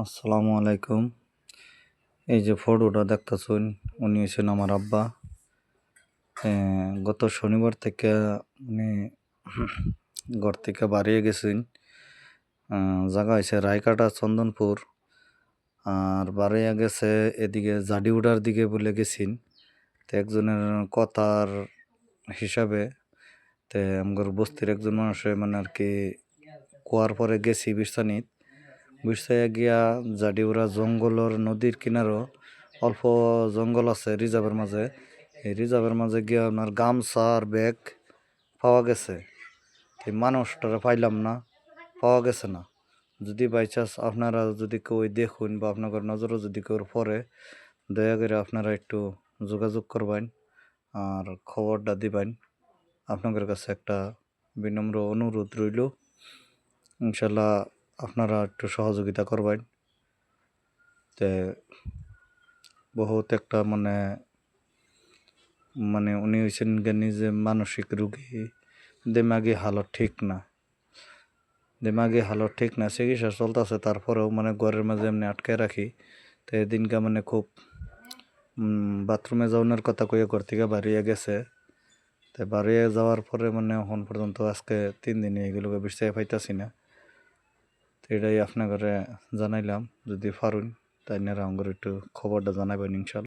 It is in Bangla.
আসসালামু আলাইকুম। এই যে ফটোটা দেখতেছেন, উনি হচ্ছেন আমার আব্বা। গত শনিবার থেকে উনি ঘর থেকে বাড়িয়ে গেছেন। জায়গা হয়েছে রায়কাটা চন্দনপুর, আর বাড়িয়ে গেছে এদিকে জাডিউডার দিকে বলে গেছেন। তো একজনের কথার হিসাবে আমার বস্তির একজন মানুষের মানে আর কি কুয়ার পরে গেছি বিরসানিত বিরসাইয়া গিয়া জাডিউরা জঙ্গলের নদীর কিনারও অল্প জঙ্গল আছে রিজার্ভের মাঝে। এই রিজার্ভের মাঝে গিয়া আপনার গামছা আর ব্যাগ পাওয়া গেছে। এই মানুষটারে পাইলাম না, পাওয়া গেছে না। যদি বাই চান্স আপনারা যদি কেউ দেখুন বা আপনাদের নজরও যদি কেউ পড়ে, দয়া করে আপনারা একটু যোগাযোগ করবেন আর খবরটা দিবেন। আপনাদের কাছে একটা বিনম্র অনুরোধ রইল। ইনশাল্লাহ আপনারা একটু সহযোগিতা করবেন। তে বহুত একটা মানে মানে উনি হয়েছেন নিজে মানসিক রোগী, দিমাগি হালত ঠিক না, চিকিৎসা চলতেছে। তারপরেও মানে ঘরের মাঝে এমনি আটকে রাখি। তো এদিনকে মানে খুব বাথরুমে যাওয়ার কথা কয়ে ঘর থেকে বাড়িয়ে গেছে। তাই বাড়িয়ে যাওয়ার পরে মানে এখন পর্যন্ত আজকে 3 দিনে এগুলোকে বিষয় পাইতাছি না। তো এটাই আপনার ঘরে জানাইলাম, যদি পারুন তাই নিয়ে আমার একটু খবরটা জানাবেন ইনশাল্লাহ।